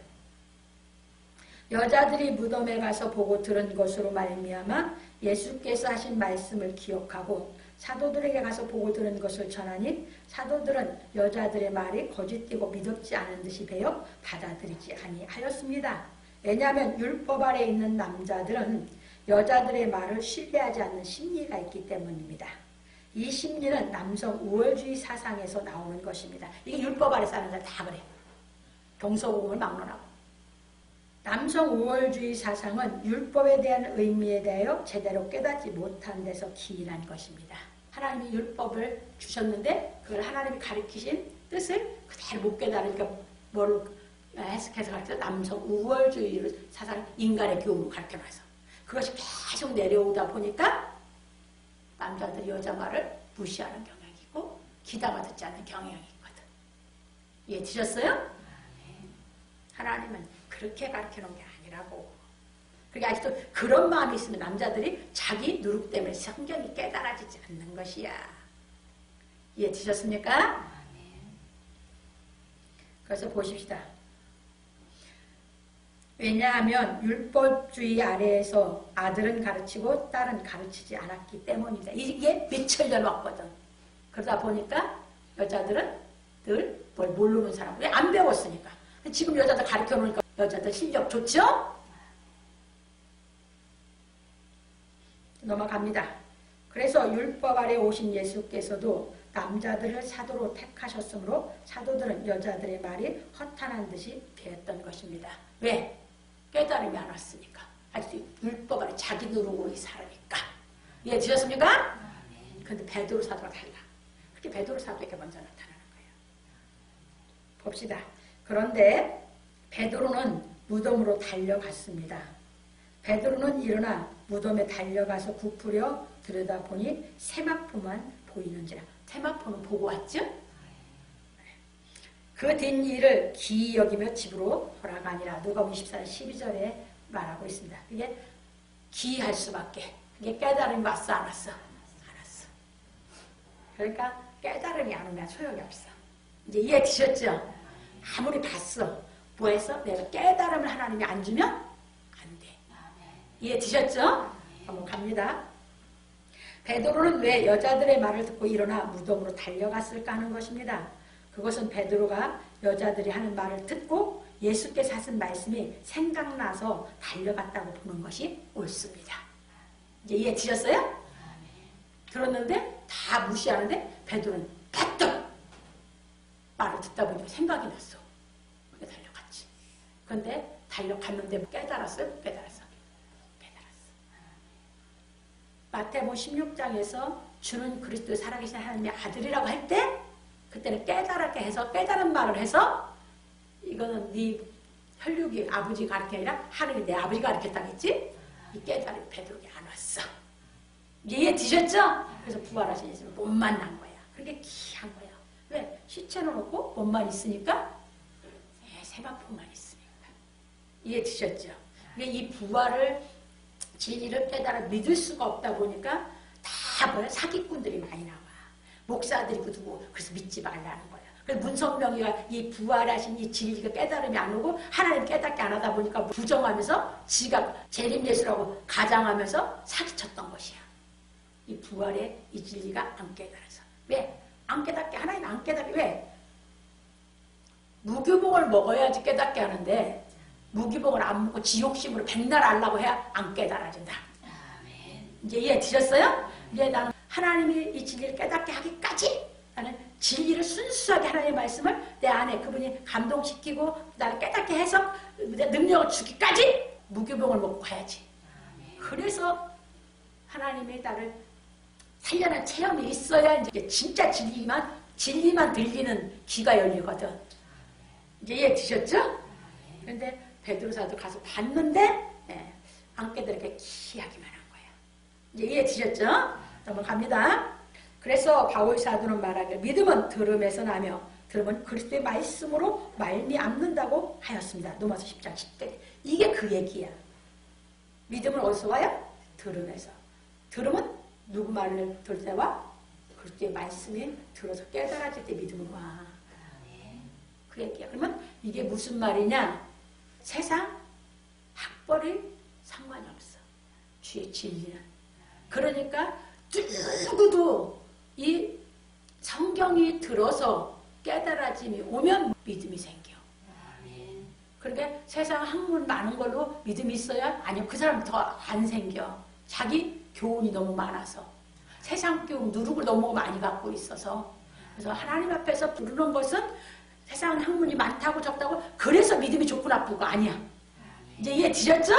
여자들이 무덤에 가서 보고 들은 것으로 말미암아 예수께서 하신 말씀을 기억하고 사도들에게 가서 보고 들은 것을 전하니 사도들은 여자들의 말이 거짓되고 믿었지 않은 듯이 배워 받아들이지 아니하였습니다. 왜냐하면 율법 아래 있는 남자들은 여자들의 말을 신뢰하지 않는 심리가 있기 때문입니다. 이 심리는 남성 우월주의 사상에서 나오는 것입니다. 이게 율법 아래 사는 사람 다 그래요. 동서고금을 막론하고. 남성 우월주의 사상은 율법에 대한 의미에 대하여 제대로 깨닫지 못한 데서 기인한 것입니다. 하나님이 율법을 주셨는데 그걸 하나님이 가르치신 뜻을 그대로 못 깨달으니까 뭐를 해석해서 가르쳐 남성 우월주의 사상, 인간의 교훈을 가르쳐놔서 그것이 계속 내려오다 보니까 남자들이 여자 말을 무시하는 경향이 있고 귀담아 듣지 않는 경향이 있거든. 이해되셨어요? 하나님은 그렇게 가르쳐놓은 게 아니라고. 그러니까 아직도 그런 마음이 있으면 남자들이 자기 누룩 때문에 성경이 깨달아지지 않는 것이야. 이해되셨습니까? 그래서 보십시다. 왜냐하면 율법주의 아래에서 아들은 가르치고 딸은 가르치지 않았기 때문입니다. 이게 몇천 년 왔거든. 그러다 보니까 여자들은 늘 뭘 모르는 사람. 왜? 안 배웠으니까. 지금 여자들 가르쳐 놓으니까 여자들 실력 좋죠? 넘어갑니다. 그래서 율법 아래 오신 예수께서도 남자들을 사도로 택하셨으므로 사도들은 여자들의 말이 허탄한 듯이 배웠던 것입니다. 왜? 깨달음이 안 왔으니까. 아직 율법 아래 자기 누룩으로 살으니까. 이해되셨습니까? 근데 베드로 사도가 달라. 그렇게 베드로 사도에게 먼저 나타나는 거예요. 봅시다. 그런데 베드로는 무덤으로 달려갔습니다. 베드로는 일어나 무덤에 달려가서 굽으려 들여다보니 세마포만 보이는지라. 세마포는 보고 왔죠? 그 된 일을 기이 여기며 집으로 돌아가니라. 누가복음 24장 12절에 말하고 있습니다. 그게 기이할 수밖에. 그게 깨달음이 왔어 안 왔어? 안 왔어. 그러니까 깨달음이 안 오면 소용이 없어. 이제 이해되셨죠? 아무리 봤어. 뭐해서? 내가 깨달음을 하나님이 안 주면 안 돼. 이해되셨죠? 한번 갑니다. 베드로는 왜 여자들의 말을 듣고 일어나 무덤으로 달려갔을까 하는 것입니다. 그것은 베드로가 여자들이 하는 말을 듣고 예수께서 하신 말씀이 생각나서 달려갔다고 보는 것이 옳습니다. 이제 이해되셨어요? 들었는데 다 무시하는데 베드로는 퍼뜩 말을 듣다 보니까 생각이 났어. 그래 달려갔지. 그런데 달려갔는데 깨달았어요? 깨달았어. 마태복음 16장에서 주는 그리스도의 살아계신 하나님의 아들이라고 할 때 그때는 깨달았게 해서 깨달은 말을 해서 이거는 네 혈육이 아버지 가르쳐 아니라 하늘이 내 아버지 가르쳤다고 했지? 이 깨달음이 베드로에게 안 왔어. 이해되셨죠? 그래서 부활하신 예수를 못 만난 거야. 그게 귀한 거야. 왜? 시체는 없고 몸만 있으니까 세마포만 있으니까. 이해되셨죠? 이 부활을 진리를 깨달아 믿을 수가 없다 보니까 다 뭐야? 사기꾼들이 많이 나와. 목사들이 누구 그래서 믿지 말라는 거야. 그래서 문성명이가 이 부활하신 이 진리가 깨달음이 안 오고 하나님 깨닫게 안 하다 보니까 부정하면서 지가 재림예수라고 가장하면서 사기쳤던 것이야. 이 부활의 이 진리가 안 깨달아서. 왜? 안 깨닫게 하나님 안 깨닫게 왜? 무교복을 먹어야지 깨닫게 하는데 무기복을 안 먹고 지옥심으로 백날 알라고 해야 안 깨달아진다. 이제 이해되셨어요? 이제 나는 하나님이 이 진리를 깨닫게 하기까지 나는 진리를 순수하게 하나님의 말씀을 내 안에 그분이 감동시키고 나를 깨닫게 해서 내 능력을 주기까지 무교병을 먹고 가야지. 그래서 하나님이 나를 살려낸 체험이 있어야 이제 진짜 진리만 들리는 귀가 열리거든. 이제 이해 드셨죠? 그런데 베드로 사도 가서 봤는데 안 깨달게 기하기만 한 거야. 이제 이해 드셨죠? 넘어갑니다. 그래서 바울 사도는 말하기를 믿음은 들음에서 나며 들음은 그리스도의 말씀으로 말미암는다고 하였습니다. 로마서 10장 10절. 이게 그 얘기야. 믿음은 어디서 와요? 들음에서. 들음은 누구 말을 들을 때와 그리스도의 말씀이 들어서 깨달아질 때 믿음은 와. 그 얘기야. 그러면 이게 무슨 말이냐? 세상 학벌이 상관이 없어. 주의 진리는. 그러니까 누구도 이 성경이 들어서 깨달아짐이 오면 믿음이 생겨. 그러니까 세상 학문 많은 걸로 믿음이 있어야? 아니요. 그 사람 더 안 생겨. 자기 교훈이 너무 많아서. 세상 교훈 누룩을 너무 많이 갖고 있어서. 그래서 하나님 앞에서 부르는 것은 세상 학문이 많다고 적다고 그래서 믿음이 좋고 나쁘고 아니야. 이제 이해 드셨죠?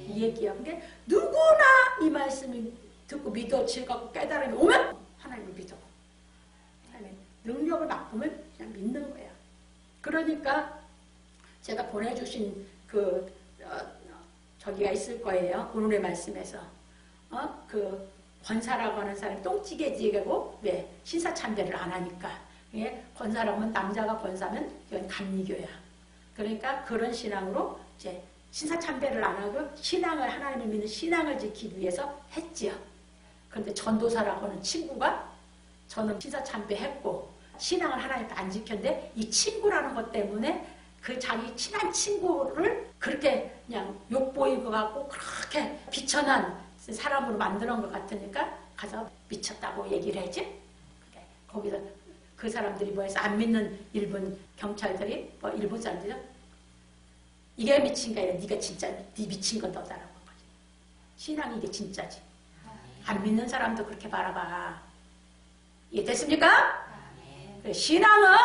이 얘기야. 근데 누구나 이 말씀을 듣고 믿어 즐겁고 깨달음이 오면 하나님을 믿어. 하나님 능력을 맛보면 그냥 믿는 거야. 그러니까 제가 보내주신 저기가 있을 거예요. 오늘의 말씀에서 그 권사라고 하는 사람이 똥찌개지고 왜 신사참배를 안 하니까. 권사라면 남자가 권사면 이건 감리교야. 그러니까 그런 신앙으로 이제 신사참배를 안 하고 신앙을 하나님을 믿는 신앙을 지키기 위해서 했지요. 그런데 전도사라고 하는 친구가 저는 신사참배했고 신앙을 하나님 안 지켰는데 이 친구라는 것 때문에 그 자기 친한 친구를 그렇게 그냥 욕보이고 갖고 그렇게 비천한 사람으로 만드는 것 같으니까 가서 미쳤다고 얘기를 했지. 거기서 그 사람들이 뭐해서 안 믿는 일본 경찰들이 일본 사람들이 이게 미친 게 아니라 네가 진짜 네 미친 건 너다라고 한 거지. 신앙이 이게 진짜지. 안 믿는 사람도 그렇게 바라봐. 이해됐습니까? 신앙은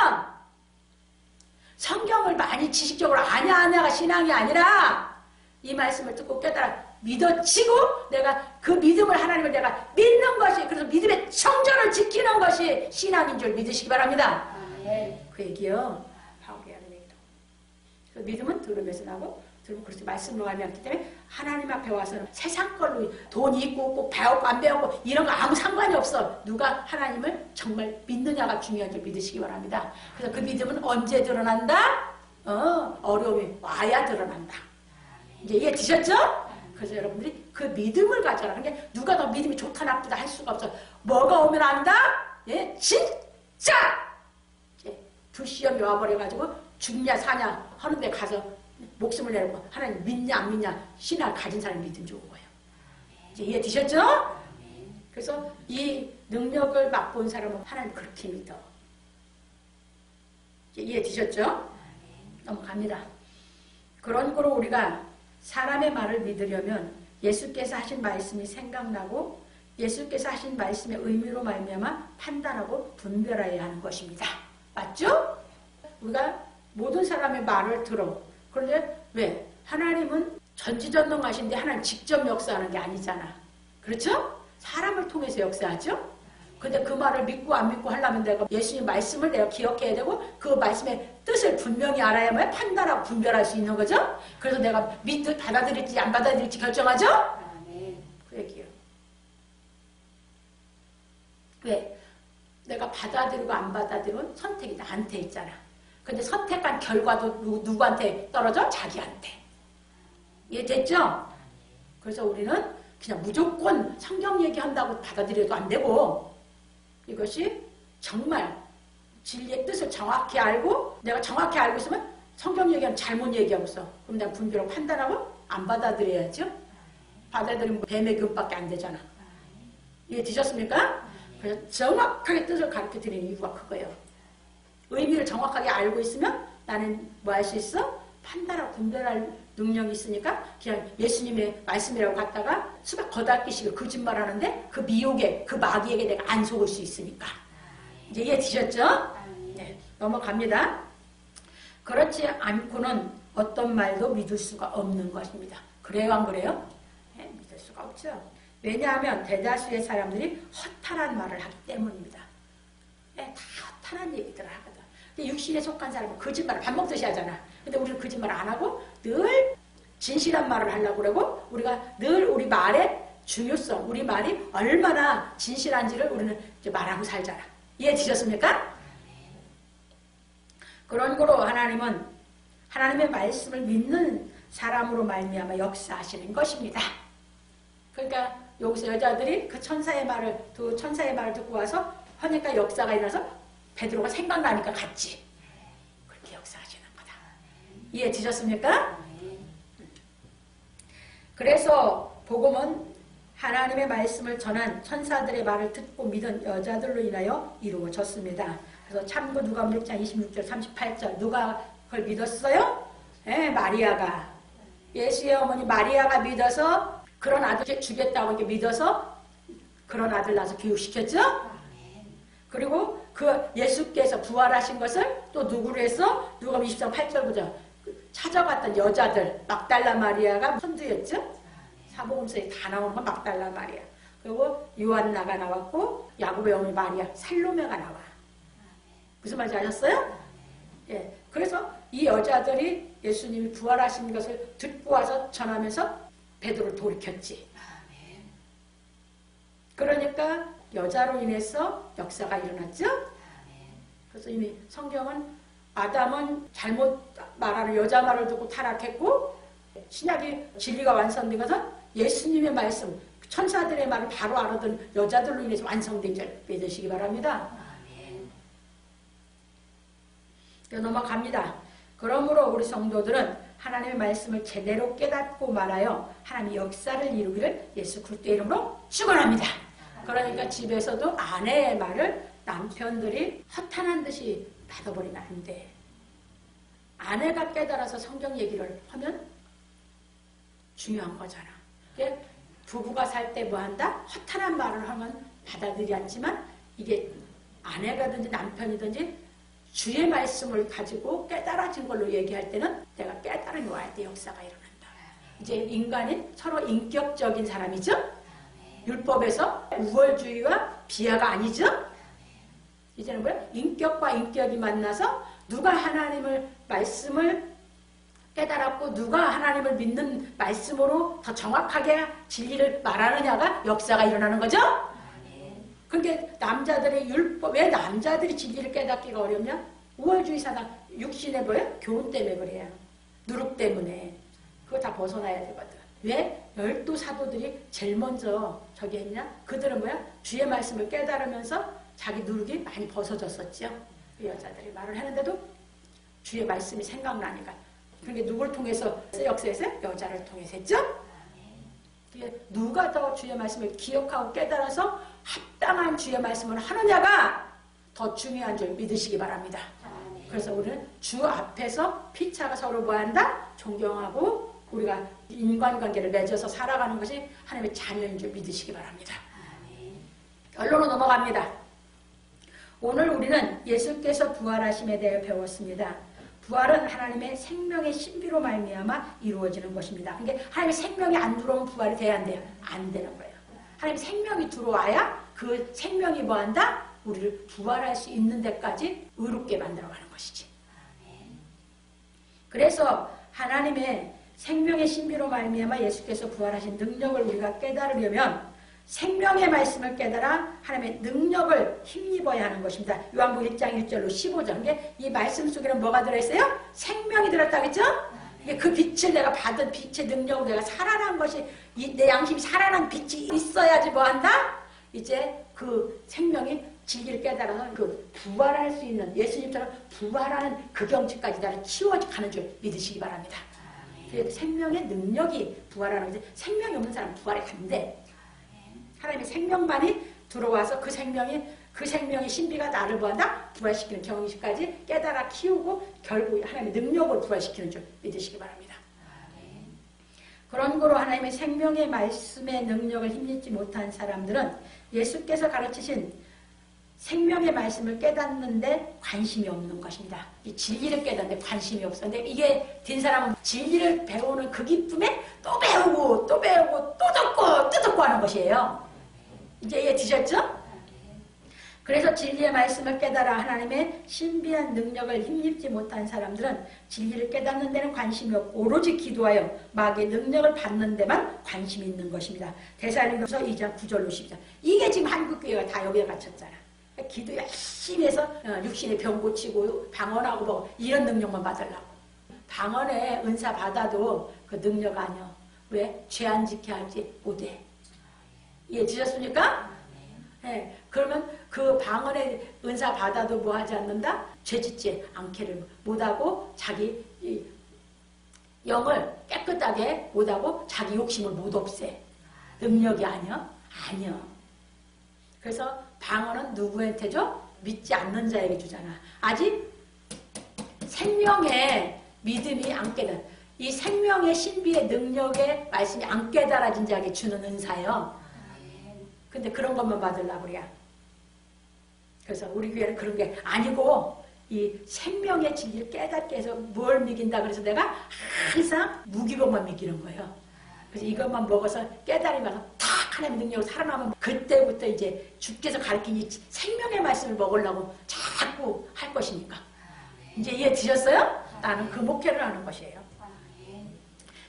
성경을 많이 지식적으로 아냐가 신앙이 아니라 이 말씀을 듣고 깨달아 믿어지고 내가 그 믿음을 하나님을 내가 믿는 것이 그래서 믿음의 청전을 지키는 것이 신앙인 줄 믿으시기 바랍니다. 그 얘기요. 바울이 하는 얘기도. 그 믿음은 들음에서 나고 들으면 그렇게 말씀으로 말미암기 때문에 하나님 앞에 와서는 세상 걸로 돈이 있고 없고 배웠고 안 배웠고 이런 거 아무 상관이 없어. 누가 하나님을 정말 믿느냐가 중요한 줄 믿으시기 바랍니다. 그래서 그 믿음은 언제 드러난다? 어려움이 와야 드러난다. 이제 이해 되셨죠? 그래서 여러분들이 그 믿음을 가져라. 그러니까 누가 더 믿음이 좋다 나쁘다 할 수가 없어. 뭐가 오면 안다? 예, 진짜! 예, 두 시험이 와버려가지고 죽냐 사냐 하는데 가서 목숨을 내놓고 하나님 믿냐 안 믿냐 신앙을 가진 사람이 믿음 좋은 거예요. 이제 이해 되셨죠? 그래서 이 능력을 맛본 사람은 하나님 그렇게 믿어. 이제 이해 되셨죠? 넘어갑니다. 그런 거로 우리가 사람의 말을 믿으려면 예수께서 하신 말씀이 생각나고 예수께서 하신 말씀의 의미로 말미암아 판단하고 분별해야 하는 것입니다. 맞죠? 우리가 모든 사람의 말을 들어. 그런데 왜? 하나님은 전지전능하신데 하나님 직접 역사하는 게 아니잖아. 그렇죠? 사람을 통해서 역사하죠? 근데 그 말을 믿고 안 믿고 하려면 내가 예수님 말씀을 내가 기억해야 되고 그 말씀의 뜻을 분명히 알아야만 판단하고 분별할 수 있는 거죠? 그래서 내가 받아들일지 안 받아들일지 결정하죠? 그 얘기예요. 왜? 내가 받아들이고 안 받아들이는 선택이 나한테 있잖아. 근데 선택한 결과도 누구한테 떨어져? 자기한테. 이해됐죠? 그래서 우리는 그냥 무조건 성경 얘기한다고 받아들여도 안 되고 이것이 정말 진리의 뜻을 정확히 알고 내가 정확히 알고 있으면 성경 얘기하면 잘못 얘기하고 있어. 그럼 내가 분별하고 판단하고 안 받아들여야죠. 받아들이면 뱀의 근밖에 안 되잖아. 이해 되셨습니까? 그래서 정확하게 뜻을 가르쳐 드리는 이유가 그거예요. 의미를 정확하게 알고 있으면 나는 뭐 할 수 있어? 판단하고 분별할 능력이 있으니까 그냥 예수님의 말씀이라고 갖다가 수박 겉핥기식으로 거짓말하는데 그 미혹에 그 마귀에게 내가 안 속을 수 있으니까 이제 이해되셨죠? 아멘. 네, 넘어갑니다. 그렇지 않고는 어떤 말도 믿을 수가 없는 것입니다. 그래요, 안 그래요? 네, 믿을 수가 없죠. 왜냐하면 대다수의 사람들이 허탈한 말을 하기 때문입니다. 네, 다 허탈한 얘기들을 하거든. 근데 육신에 속한 사람은 거짓말을 밥 먹듯이 하잖아. 근데 우리는 거짓말 안 하고 늘 진실한 말을 하려고 그러고 우리가 늘 우리 말의 중요성, 우리 말이 얼마나 진실한지를 우리는 이제 말하고 살잖아. 이해되셨습니까? 그런 거로 하나님은 하나님의 말씀을 믿는 사람으로 말미암아 역사하시는 것입니다. 그러니까 여기서 여자들이 그 천사의 말을 듣고 와서 하니까 역사가 일어나서 베드로가 생각나니까 갔지. 그렇게 역사하시는 거다. 이해되셨습니까? 그래서 복음은 하나님의 말씀을 전한 천사들의 말을 듣고 믿은 여자들로 인하여 이루어졌습니다. 그래서 참고 누가복음 6장 26절 38절 누가 그걸 믿었어요? 네, 마리아가. 예수의 어머니 마리아가 믿어서 그런 아들 주겠다고 이렇게 믿어서 그런 아들 낳아서 교육시켰죠? 그리고 그 예수께서 부활하신 것을 또 누구로 해서 누가복음 20장 8절 9절 찾아갔던 여자들 막달라 마리아가 선두였죠? 사복음서에 다 나오는 건 막달라 마리아. 그리고 요한나가 나왔고 야곱의 어머니 마리아 살로메가 나와. 무슨 말인지 아셨어요? 예. 그래서 이 여자들이 예수님이 부활하신 것을 듣고 와서 전하면서 베드로를 돌이켰지. 그러니까 여자로 인해서 역사가 일어났죠? 그래서 이미 성경은 아담은 잘못 말하는 여자 말을 듣고 타락했고 신약이 진리가 완성된 것은 예수님의 말씀, 천사들의 말을 바로 알아듣는 여자들로 인해서 완성된 줄 믿으시기 바랍니다. 넘어갑니다. 그러므로 우리 성도들은 하나님의 말씀을 제대로 깨닫고 말하여 하나님의 역사를 이루기를 예수 그리스도의 이름으로 축원합니다. 그러니까 집에서도 아내의 말을 남편들이 허탄한 듯이 받아버리면 안 돼. 아내가 깨달아서 성경 얘기를 하면 중요한 거잖아. 부부가 살 때 뭐 한다? 허탄한 말을 하면 받아들이지 않지만 이게 아내가든지 남편이든지 주의 말씀을 가지고 깨달아진 걸로 얘기할 때는 내가 깨달음이 와야 돼. 역사가 일어난다. 이제 인간이 서로 인격적인 사람이죠? 율법에서 우월주의와 비하가 아니죠? 이제는 뭐야? 인격과 인격이 만나서 누가 하나님을 말씀을 깨달았고 누가 하나님을 믿는 말씀으로 더 정확하게 진리를 말하느냐가 역사가 일어나는 거죠? 그러니까 남자들의 율법, 왜 남자들이 진리를 깨닫기가 어렵냐? 우월주의 사상, 육신의 뭐예요? 교훈 때문에 그래요. 누룩 때문에. 그거 다 벗어나야 되거든. 왜? 12 사도들이 제일 먼저 저기 했냐? 그들은 뭐야? 주의 말씀을 깨달으면서 자기 누룩이 많이 벗어졌었죠. 그 여자들이 말을 하는데도 주의 말씀이 생각나니까. 그러니까 누굴 통해서 역사에서 여자를 통해서 했죠? 누가 더 주의 말씀을 기억하고 깨달아서 합당한 주의 말씀을 하느냐가 더 중요한 줄 믿으시기 바랍니다. 그래서 우리는 주 앞에서 피차가 서로 뭐한다? 존경하고 우리가 인간관계를 맺어서 살아가는 것이 하나님의 자녀인 줄 믿으시기 바랍니다. 결론으로 넘어갑니다. 오늘 우리는 예수께서 부활하심에 대해 배웠습니다. 부활은 하나님의 생명의 신비로 말미암아 이루어지는 것입니다. 그러니까 하나님의 생명이 안 들어오면 부활이 돼야 안 돼요? 안 되는 거예요. 하나님의 생명이 들어와야 그 생명이 뭐한다? 우리를 부활할 수 있는 데까지 의롭게 만들어가는 것이지. 그래서 하나님의 생명의 신비로 말미암아 예수께서 부활하신 능력을 우리가 깨달으려면 생명의 말씀을 깨달아 하나님의 능력을 힘입어야 하는 것입니다. 요한복음 1장 1절로 15절. 이게 이 말씀 속에는 뭐가 들어있어요? 생명이 들었다겠죠? 이게 그 빛을 내가 받은 빛의 능력으로 내가 살아난 것이 내 양심이 살아난 빛이 있어야지 뭐한다? 이제 그 생명이 진리를 깨달아서 그 부활할 수 있는 예수님처럼 부활하는 그 경지까지 나를 키워가는 줄 믿으시기 바랍니다. 생명의 능력이 부활하는 거지. 생명이 없는 사람은 부활이 안 돼. 하나님의 생명만이 들어와서 그 생명의 신비가 나를 뭐한다? 부활시키는 경지까지 깨달아 키우고 결국 하나님의 능력으로 부활시키는 줄 믿으시기 바랍니다. 그런 거로 하나님의 생명의 말씀의 능력을 힘입지 못한 사람들은 예수께서 가르치신 생명의 말씀을 깨닫는데 관심이 없는 것입니다. 이 진리를 깨닫는데 관심이 없어. 근데 이게 된 사람은 진리를 배우는 그 기쁨에 또 배우고 또 배우고 또 듣고 또 듣고 하는 것이에요. 이제 이해 드셨죠? 그래서 진리의 말씀을 깨달아 하나님의 신비한 능력을 힘입지 못한 사람들은 진리를 깨닫는 데는 관심이 없고 오로지 기도하여 마귀의 능력을 받는 데만 관심이 있는 것입니다. 데살로니가서 2장 9절로 10절. 이게 지금 한국교회가 다 여기에 갇혔잖아. 기도 열심히 해서 육신의 병 고치고 방언하고 뭐 이런 능력만 받으려고. 방언의 은사 받아도 그 능력 아니야. 왜? 죄 안 지켜 할지 못해. 이해 드셨습니까? 네. 그러면 그 방언의 은사 받아도 뭐 하지 않는다? 죄 짓지 않기를 못하고 자기 영을 깨끗하게 못하고 자기 욕심을 못 없애. 능력이 아니야? 아니야. 그래서 방언은 누구한테 줘? 믿지 않는 자에게 주잖아. 아직 생명의 믿음이 안 깨달아. 이 생명의 신비의 능력의 말씀이 안 깨달아진 자에게 주는 은사예요. 근데 그런 것만 받으려고 그래. 그래서 우리 교회는 그런 게 아니고 이 생명의 진리를 깨닫게 해서 뭘 먹인다 그래서 내가 항상 무기력만 먹이는 거예요. 그래서 이것만 먹어서 깨달으면서 탁 하나님의 능력으로 살아나면 그때부터 이제 주께서 가르친 이 생명의 말씀을 먹으려고 자꾸 할 것이니까. 이제 이해 드셨어요? 나는 그 목표를 하는 것이에요.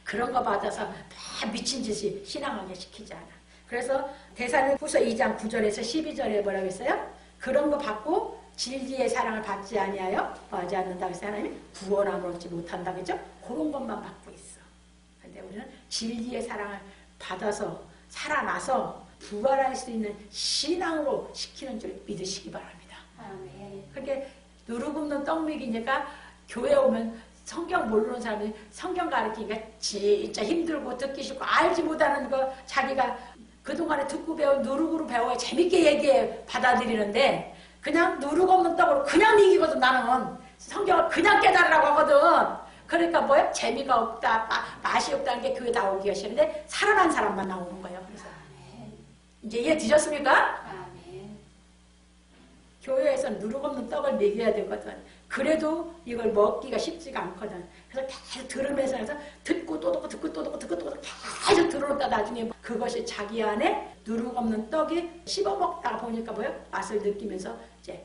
그런 거 받아서 다 미친 짓이 신앙하게 시키지 않아. 그래서 데살로니가후서 2장 9절에서 12절에 뭐라고 했어요? 그런 거 받고 진리의 사랑을 받지 아니하여 하지 않는다 그래서 하나님이 구원함을 얻지 못한다 그죠? 그런 것만 받고 있어. 근데 우리는 진리의 사랑을 받아서 살아나서 부활할 수 있는 신앙으로 시키는 줄 믿으시기 바랍니다. 그렇게 누르굽는 떡 먹이니까 교회 오면 성경 모르는 사람이 성경 가르치니까 진짜 힘들고 듣기 싫고 알지 못하는 거 자기가 그동안에 듣고 배운 누룩으로 배워야 재밌게 얘기해 받아들이는데 그냥 누룩 없는 떡으로 그냥 이기거든. 나는 성경을 그냥 깨달으라고 하거든. 그러니까 뭐야? 재미가 없다, 맛이 없다는 게 교회 다 오기가 싫은데 살아난 사람만 나오는 거예요. 그래서 이제 이해 드셨습니까? 교회에서 누룩 없는 떡을 먹여야 되거든. 그래도 이걸 먹기가 쉽지가 않거든. 그래서 계속 들으면서 해서 듣고 또 듣고 듣고 또 듣고 듣고 또 듣고 계속 들어오다 나중에 그것이 자기 안에 누룩 없는 떡이 씹어먹다가 보니까 뭐예요? 맛을 느끼면서 이제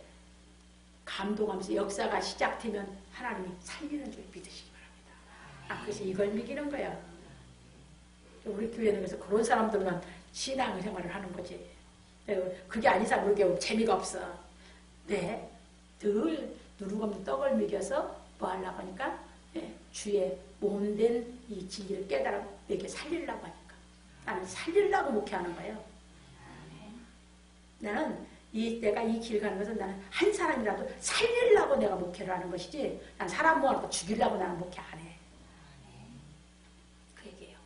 감동하면서 역사가 시작되면 하나님이 살리는 줄 믿으시기 바랍니다. 그래서 이걸 믿기는 거야. 우리 교회는 그래서 그런 사람들만 신앙생활을 하는 거지. 그게 아닌 사람 모르게 재미가 없어. 네, 늘 누룩 없는 떡을 먹여서 뭐 하려고 하니까 주의 몸된 이 진리를 깨달아 내게 살리려고 하니까 나는 살리려고 목회하는 거예요. 나는 내가 이 길 가는 것은 나는 한 사람이라도 살리려고 내가 목회를 하는 것이지 난 사람 모아놓고 죽이려고 나는 목회 안 해. 그 얘기예요.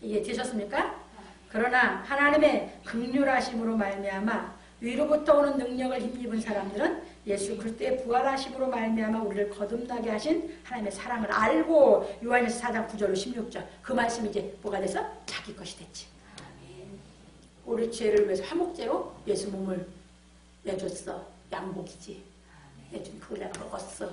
이해 되셨습니까? 그러나 하나님의 긍휼하심으로 말미암아 위로부터 오는 능력을 힘입은 사람들은 예수 그리스도의 부활하심으로 말미암아 우리를 거듭나게 하신 하나님의 사랑을 알고 요한일서 4장 9절로 16절 그 말씀이 이제 뭐가 돼서 자기 것이 됐지. 우리 죄를 위해서 화목제로 예수 몸을 내줬어. 양복이지. 내준 그걸 내가 먹었어.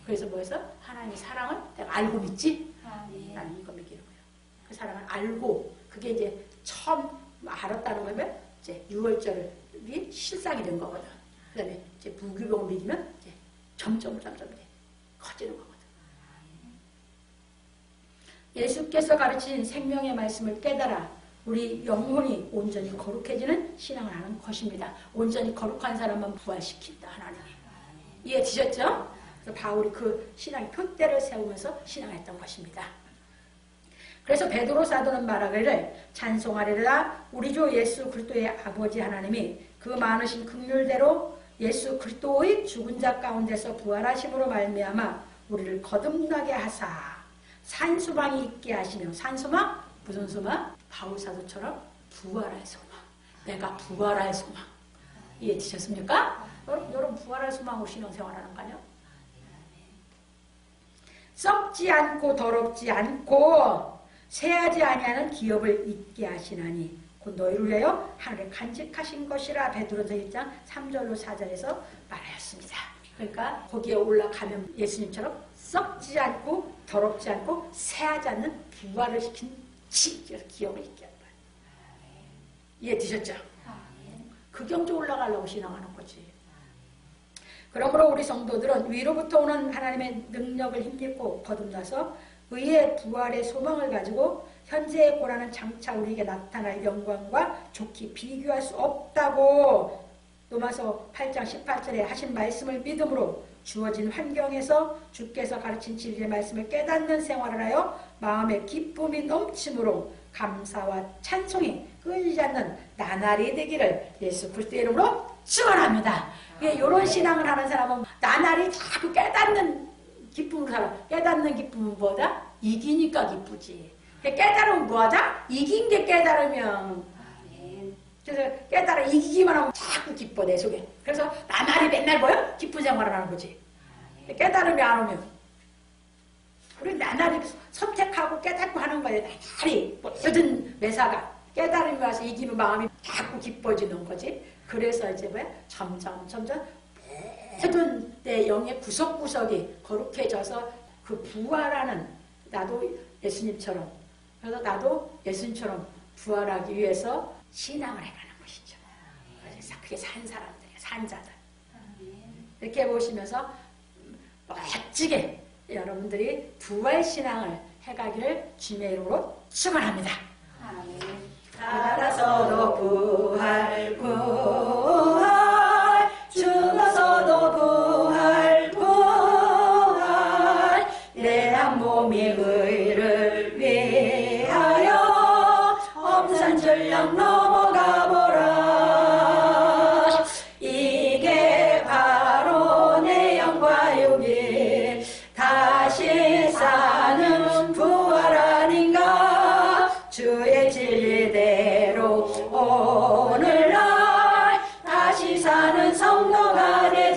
그래서 뭐해서 하나님의 사랑을 내가 알고 믿지? 나는 이거 믿기는 거예요. 그 사랑을 알고 그게 이제 처음 알았다는 거면 이제 6월절이 실상이 된 거거든. 그 다음에 이제 부귀병을 믿으면 이제 점점 이제 커지는 거거든. 예수께서 가르친 생명의 말씀을 깨달아 우리 영혼이 온전히 거룩해지는 신앙을 하는 것입니다. 온전히 거룩한 사람만 부활시킨다 하나님이. 이해 드셨죠? 그래서 바울이 그 신앙의 표대를 세우면서 신앙했던 것입니다. 그래서 베드로 사도는 말하기를 찬송하리라 우리 주 예수 그리스도의 아버지 하나님이 그 많으신 긍휼대로 예수 그리스도의 죽은 자 가운데서 부활하심으로 말미암아 우리를 거듭나게 하사 산소망이 있게 하시며 산소망? 무슨 소망? 바울 사도처럼 부활할 소망. 내가 부활할 소망. 이해 되셨습니까? 여러분 부활할 소망으로 신앙생활하는 거 아니야? 썩지 않고 더럽지 않고 새하지 아니하는 기업을 있게 하시나니 곧 너희를 위하여 하늘에 간직하신 것이라 베드로서 1장 3절로 4절에서 말하였습니다. 그러니까 거기에 올라가면 예수님처럼 썩지 않고 더럽지 않고 새하지 않는 부활을 시킨 기업을 있게 한 거예요. 이해되셨죠? 그 경주 올라가려고 신앙하는 거지. 그러므로 우리 성도들은 위로부터 오는 하나님의 능력을 힘입고 거듭나서 의의 부활의 소망을 가지고 현재의 고난은 장차 우리에게 나타날 영광과 좋게 비교할 수 없다고 로마서 8장 18절에 하신 말씀을 믿음으로 주어진 환경에서 주께서 가르친 진리의 말씀을 깨닫는 생활을 하여 마음의 기쁨이 넘침으로 감사와 찬송이 끊이지 않는 나날이 되기를 예수 그리스도의 이름으로 축원합니다. 이런 신앙을 하는 사람은 나날이 자꾸 깨닫는 기쁨으로 살아. 깨닫는 기쁨은 뭐다? 이기니까 기쁘지. 깨달으면 뭐하다? 이긴 게 깨달으면. 그래서 깨달아 이기기만 하면 자꾸 기뻐 내 속에. 그래서 나날이 맨날 뭐야? 기쁜 생활을 하는 거지. 깨달음이 안 오면. 우리 나날이 선택하고 깨닫고 하는 거야. 나날이 모든 매사가 깨달음이 와서 이기는 마음이 자꾸 기뻐지는 거지. 그래서 이제 뭐야? 점점 모든 내 영의 구석구석이 거룩해져서 그 부활하는 나도 예수님처럼 그래서 나도 예수님처럼 부활하기 위해서 신앙을 해가는 것이죠. 그래서 그게 산 사람들이에요. 산자들. 이렇게 보시면서 멋지게 여러분들이 부활 신앙을 해가기를 주님의 이름으로 축원합니다. 살아서도 부활 죽어서도 부활 내 한 몸이 의를 위하여 엄산 전령 넘어가 보라. 이게 바로 내 영과 육이 다시 사는 부활 아닌가. 주의 진리대로 오늘날 다시 사는 성도가 되